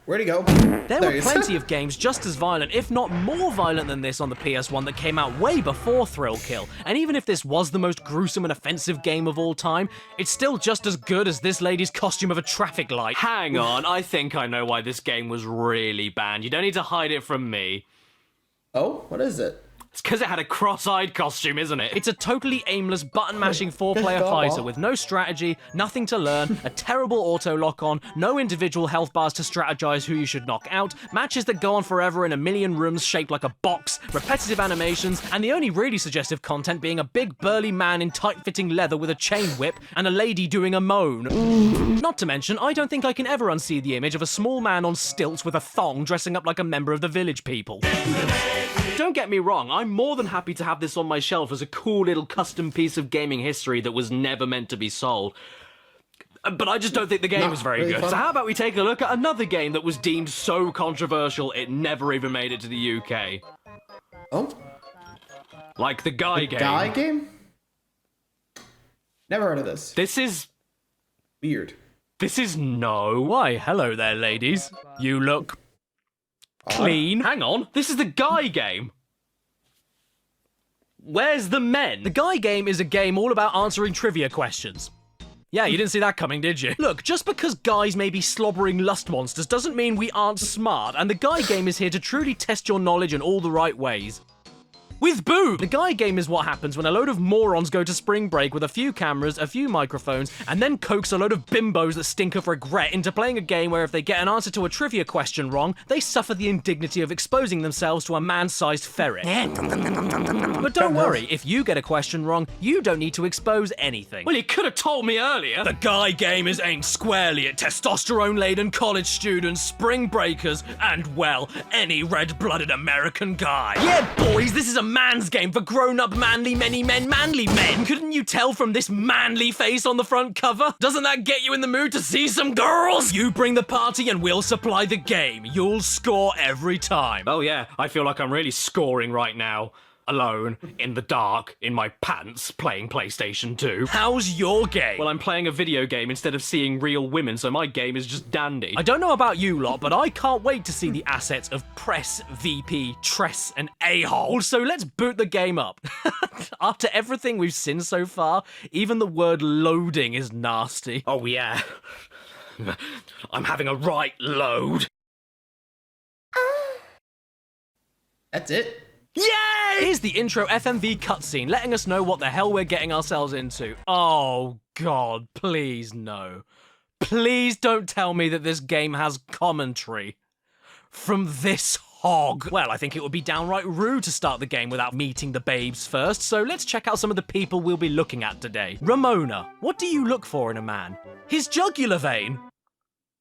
Where'd he go? There were plenty of games just as violent, if not more violent than this on the PS1 that came out way before Thrill Kill, and even if this was the most gruesome and offensive game of all time, it's still just as good as this lady's costume of a traffic light. Hang on, I think I know why this game was really banned. You don't need to hide it from me. Oh, what is it? It's because it had a cross-eyed costume, isn't it? It's a totally aimless, button-mashing four-player fighter with no strategy, nothing to learn, a terrible auto-lock-on, no individual health bars to strategize who you should knock out, matches that go on forever in a million rooms shaped like a box, repetitive animations, and the only really suggestive content being a big burly man in tight-fitting leather with a chain whip and a lady doing a moan. Not to mention, I don't think I can ever unsee the image of a small man on stilts with a thong dressing up like a member of the Village People. Don't get me wrong, I'm more than happy to have this on my shelf as a cool little custom piece of gaming history that was never meant to be sold. But I just don't think the game was very good. So how about we take a look at another game that was deemed so controversial it never even made it to the UK? Oh? Like the Guy game. Guy game? Never heard of this. This is... weird. This is no... Why, hello there, ladies. You look... clean. Hang on, this is the Guy game. Where's the men? The Guy game is a game all about answering trivia questions. Yeah, you didn't see that coming, did you? Look, just because guys may be slobbering lust monsters doesn't mean we aren't smart, and the Guy game is here to truly test your knowledge in all the right ways. With boob! The Guy game is what happens when a load of morons go to spring break with a few cameras, a few microphones, and then coax a load of bimbos that stink of regret into playing a game where if they get an answer to a trivia question wrong, they suffer the indignity of exposing themselves to a man-sized ferret. But don't worry, if you get a question wrong, you don't need to expose anything. Well, you could have told me earlier. The Guy game is aimed squarely at testosterone-laden college students, spring breakers, and, well, any red-blooded American guy. Yeah, boys, this is a man's game for grown-up manly many men manly men. Couldn't you tell from this manly face on the front cover? Doesn't that get you in the mood to see some girls? You bring the party and we'll supply the game. You'll score every time. Oh yeah, I feel like I'm really scoring right now. Alone, in the dark, in my pants, playing PlayStation 2. How's your game? Well, I'm playing a video game instead of seeing real women, so my game is just dandy. I don't know about you lot, but I can't wait to see the assets of Press, VP, Tress, and A-hole. So let's boot the game up. After everything we've seen so far, even the word loading is nasty. Oh yeah. I'm having a right load. That's it? Yay! Here's the intro FMV cutscene, letting us know what the hell we're getting ourselves into. Oh god, please no. Please don't tell me that this game has commentary from this hog. Well, I think it would be downright rude to start the game without meeting the babes first, so let's check out some of the people we'll be looking at today. Ramona, what do you look for in a man? His jugular vein?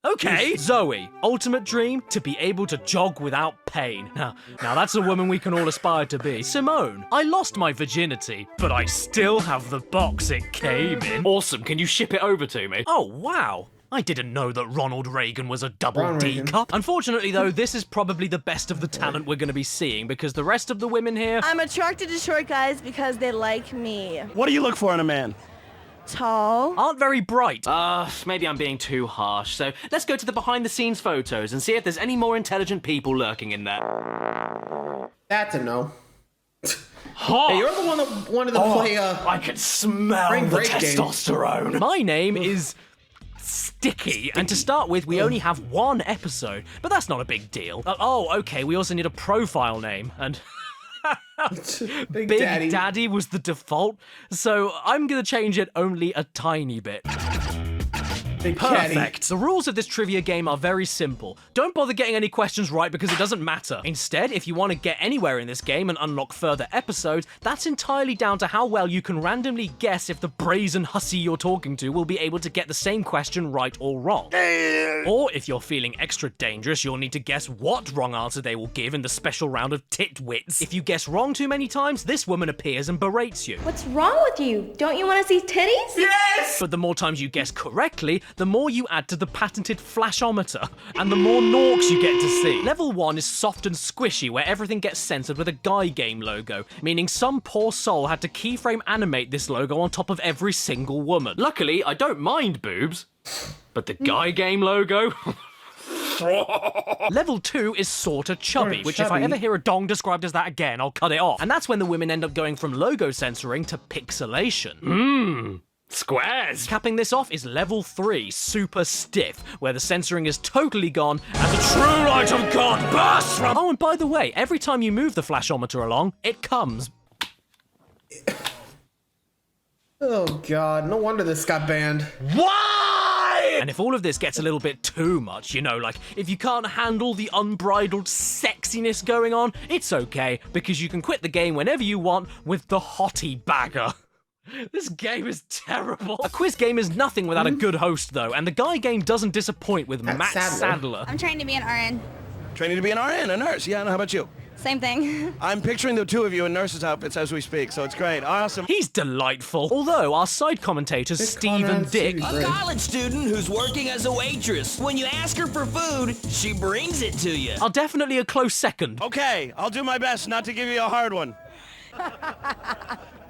Okay. Zoe, ultimate dream, to be able to jog without pain. Now that's a woman we can all aspire to be. Simone, I lost my virginity, but I still have the box it came in. Awesome, can you ship it over to me? Oh, wow. I didn't know that Ronald Reagan was a double D cup. Unfortunately, though, this is probably the best of the talent we're going to be seeing because the rest of the women here... I'm attracted to short guys because they like me. What do you look for in a man? Tall. Aren't very bright. Maybe I'm being too harsh, so let's go to the behind-the-scenes photos and see if there's any more intelligent people lurking in there. That's a no. Huh. Hey, you're the one that wanted to play, I can smell the testosterone. Game. My name is... Sticky. And to start with, we only have one episode, but that's not a big deal. Oh, okay, we also need a profile name, and... Big Big Daddy. Daddy was the default, so I'm gonna change it only a tiny bit. Big Caddy. Perfect. The rules of this trivia game are very simple. Don't bother getting any questions right because it doesn't matter. Instead, if you want to get anywhere in this game and unlock further episodes, that's entirely down to how well you can randomly guess if the brazen hussy you're talking to will be able to get the same question right or wrong. Or if you're feeling extra dangerous, you'll need to guess what wrong answer they will give in the special round of titwits. If you guess wrong too many times, this woman appears and berates you. What's wrong with you? Don't you want to see titties? Yes! But the more times you guess correctly, the more you add to the patented flashometer, and the more norks you get to see. Level 1 is soft and squishy, where everything gets censored with a guy game logo, meaning some poor soul had to keyframe animate this logo on top of every single woman. Luckily, I don't mind boobs, but the guy game logo? Level 2 is sorta chubby, which if I ever hear a dong described as that again, I'll cut it off. And that's when the women end up going from logo censoring to pixelation. Squares! Capping this off is level 3, super stiff, where the censoring is totally gone and the true light of God bursts from— Oh, and by the way, every time you move the flashometer along, it comes. Oh god, no wonder this got banned. Why? And if all of this gets a little bit too much, you know, like if you can't handle the unbridled sexiness going on, it's okay, because you can quit the game whenever you want with the hottie bagger. This game is terrible. A quiz game is nothing without a good host, though, and the guy game doesn't disappoint with Matt Sadler. I'm trying to be an RN. Training to be an RN, a nurse. Yeah, and how about you? Same thing. I'm picturing the two of you in nurses' outfits as we speak, so it's great. Awesome. He's delightful. Although our side commentators, Steve and Dick— A college student who's working as a waitress. When you ask her for food, she brings it to you. are definitely a close second. Okay, I'll do my best not to give you a hard one.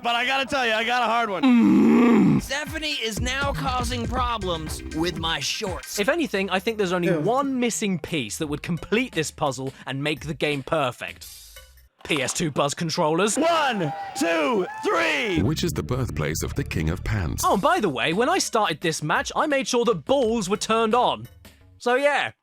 But I gotta tell you, I got a hard one. Stephanie is now causing problems with my shorts. If anything, I think there's only one missing piece that would complete this puzzle and make the game perfect. PS2 buzz controllers. 1, 2, 3! Which is the birthplace of the King of Pants? Oh, and by the way, when I started this match, I made sure that balls were turned on. So yeah.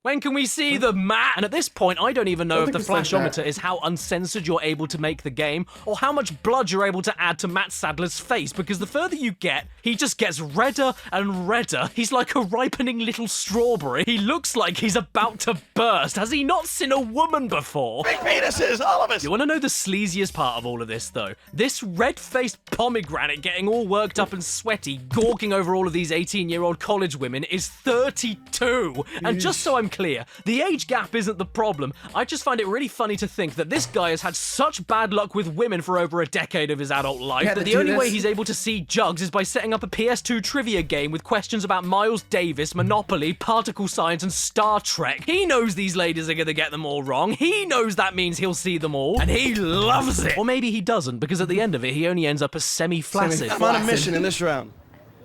When can we see the mat? And at this point, I don't even know if the flashometer is how uncensored you're able to make the game, or how much blood you're able to add to Matt Sadler's face, because the further you get, he just gets redder and redder. He's like a ripening little strawberry. He looks like he's about to burst. Has he not seen a woman before? Big penises, all of us! You want to know the sleaziest part of all of this, though? This red-faced pomegranate getting all worked up and sweaty, gawking over all of these 18-year-old college women is 32. And just so I'm clear, the age gap isn't the problem. I just find it really funny to think that this guy has had such bad luck with women for over a decade of his adult life that the only way he's able to see jugs is by setting up a PS2 trivia game with questions about Miles Davis, Monopoly, particle science, and Star Trek. He knows these ladies are gonna get them all wrong. He knows that means he'll see them all, and he loves it. Or maybe he doesn't, because at the end of it, he only ends up as semi-flaccid. I'm on a mission in this round.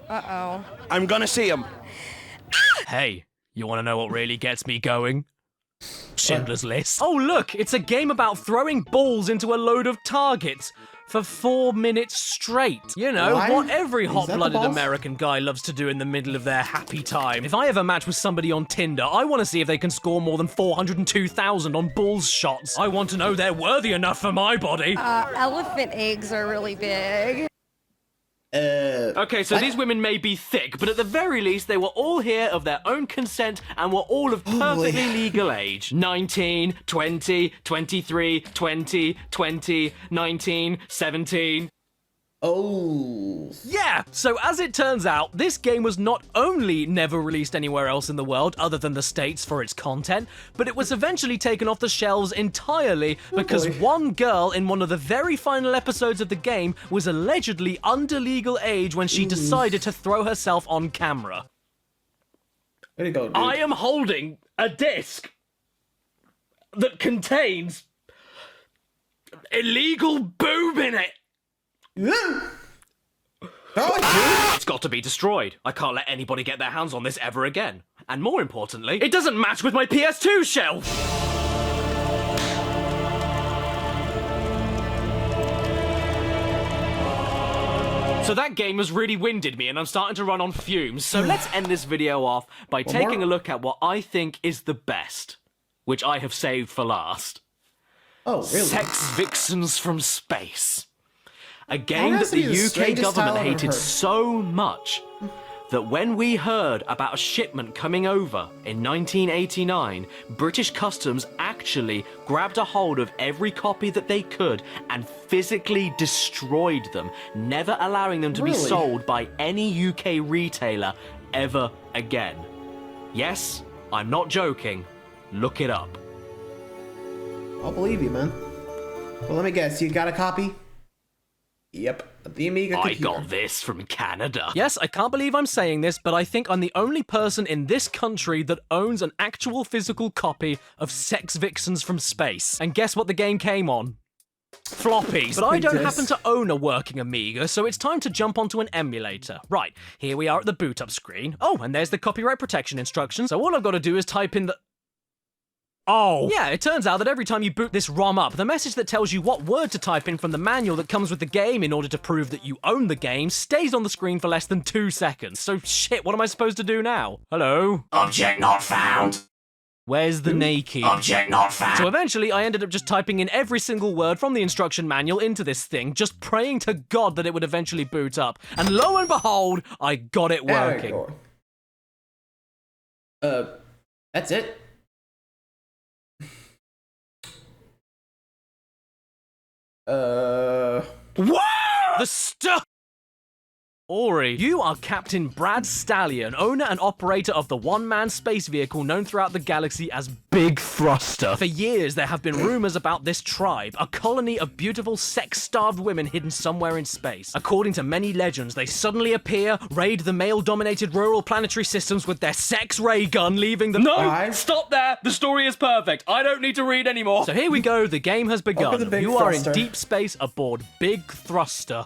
Uh-oh. I'm gonna see him. Hey. You want to know what really gets me going? Schindler's List. Oh, look, it's a game about throwing balls into a load of targets for 4 minutes straight. You know, what every hot-blooded American guy loves to do in the middle of their happy time. If I ever match with somebody on Tinder, I want to see if they can score more than 402,000 on balls shots. I want to know they're worthy enough for my body. Elephant eggs are really big. Okay, so these women may be thick, but at the very least, they were all here of their own consent and were all of perfectly legal age. 19, 20, 23, 20, 20, 19, 17. Oh. Yeah, so as it turns out, this game was not only never released anywhere else in the world other than the States for its content, but it was eventually taken off the shelves entirely because one girl in one of the very final episodes of the game was allegedly under legal age when she decided to throw herself on camera. There you go, dude. I am holding a disc that contains illegal boob in it. It's got to be destroyed. I can't let anybody get their hands on this ever again. And more importantly, it doesn't match with my PS2 shelf! So that game has really winded me and I'm starting to run on fumes. So let's end this video off by taking a look at what I think is the best, which I have saved for last. Oh, really? Sex Vixens from Space. A game that the UK government hated so much that when we heard about a shipment coming over in 1989, British Customs actually grabbed a hold of every copy that they could and physically destroyed them, never allowing them to be sold by any UK retailer ever again. Yes, I'm not joking. Look it up. I'll believe you, man. Well, let me guess. You got a copy? Yep. The Amiga computer. I got this from Canada. Yes, I can't believe I'm saying this, but I think I'm the only person in this country that owns an actual physical copy of Sex Vixens from Space. And guess what the game came on? Floppies. But I don't happen to own a working Amiga, so it's time to jump onto an emulator. Right, here we are at the boot up screen. Oh, and there's the copyright protection instructions. So all I've got to do is type in the... Oh! Yeah, it turns out that every time you boot this ROM up, the message that tells you what word to type in from the manual that comes with the game in order to prove that you own the game stays on the screen for less than 2 seconds. So shit, what am I supposed to do now? Hello? Object not found. Where's the naked? Object not found. So eventually I ended up just typing in every single word from the instruction manual into this thing, just praying to God that it would eventually boot up. And lo and behold, I got it working. That's it? Whoa! The stuff! Ori, you are Captain Brad Stallion, owner and operator of the one-man space vehicle known throughout the galaxy as Big Thruster. For years, there have been rumors about this tribe, a colony of beautiful, sex-starved women hidden somewhere in space. According to many legends, they suddenly appear, raid the male-dominated rural planetary systems with their sex ray gun, leaving them... No! Stop there! The story is perfect. I don't need to read anymore. So here we go, the game has begun. You are in deep space aboard Big Thruster.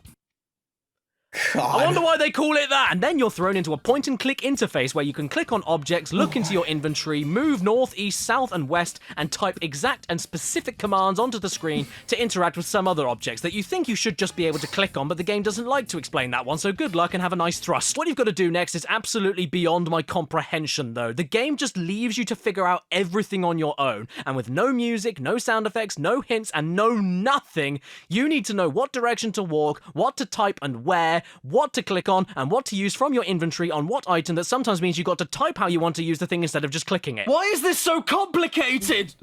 God. I wonder why they call it that! And then you're thrown into a point-and-click interface where you can click on objects, look into your inventory, move north, east, south, and west, and type exact and specific commands onto the screen to interact with some other objects that you think you should just be able to click on, but the game doesn't like to explain that one, so good luck and have a nice thrust. What you've got to do next is absolutely beyond my comprehension, though. The game just leaves you to figure out everything on your own, and with no music, no sound effects, no hints, and no nothing, you need to know what direction to walk, what to type and where, what to click on, and what to use from your inventory on what item that sometimes means you've got to type how you want to use the thing instead of just clicking it. Why is this so complicated?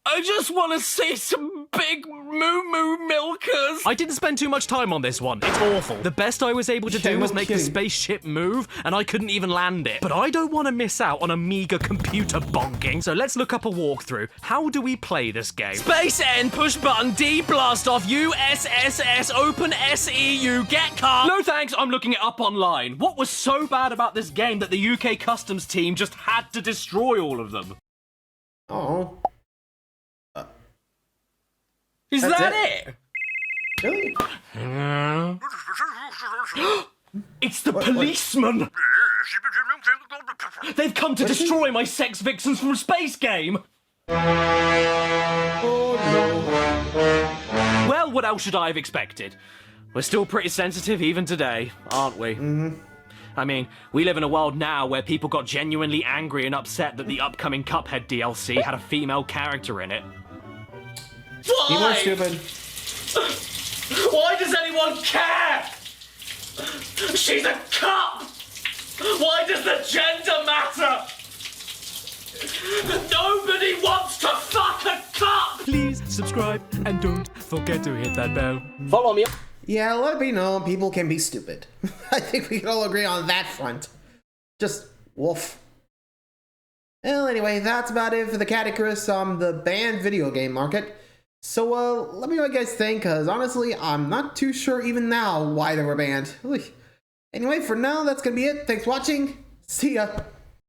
I just want to see some big moo-moo milkers. I didn't spend too much time on this one. It's awful. The best I was able to do was make the spaceship move, and I couldn't even land it. But I don't want to miss out on Amiga computer bonking, so let's look up a walkthrough. How do we play this game? Space N, push button, D, blast off, U, S, S, S, open, S, E, U, get car. No thanks, I'm looking it up online. What was so bad about this game that the UK Customs team just had to destroy all of them? Oh. Is that it? Really? It's the policeman! They've come to destroy my Sex Vixens from Space game! Oh no. Well, what else should I have expected? We're still pretty sensitive even today, aren't we? I mean, we live in a world now where people got genuinely angry and upset that the upcoming Cuphead DLC had a female character in it. People are stupid. Why does anyone care? She's a cup! Why does the gender matter? Nobody wants to fuck a cup! Please subscribe and don't forget to hit that bell. Follow me. Yeah, let me know people can be stupid. I think we can all agree on that front. Just woof. Well, anyway, that's about it for the Caddy on the banned video game market. So, let me know what you guys think, because honestly, I'm not too sure even now why they were banned. Anyway, for now, that's gonna be it. Thanks for watching. See ya.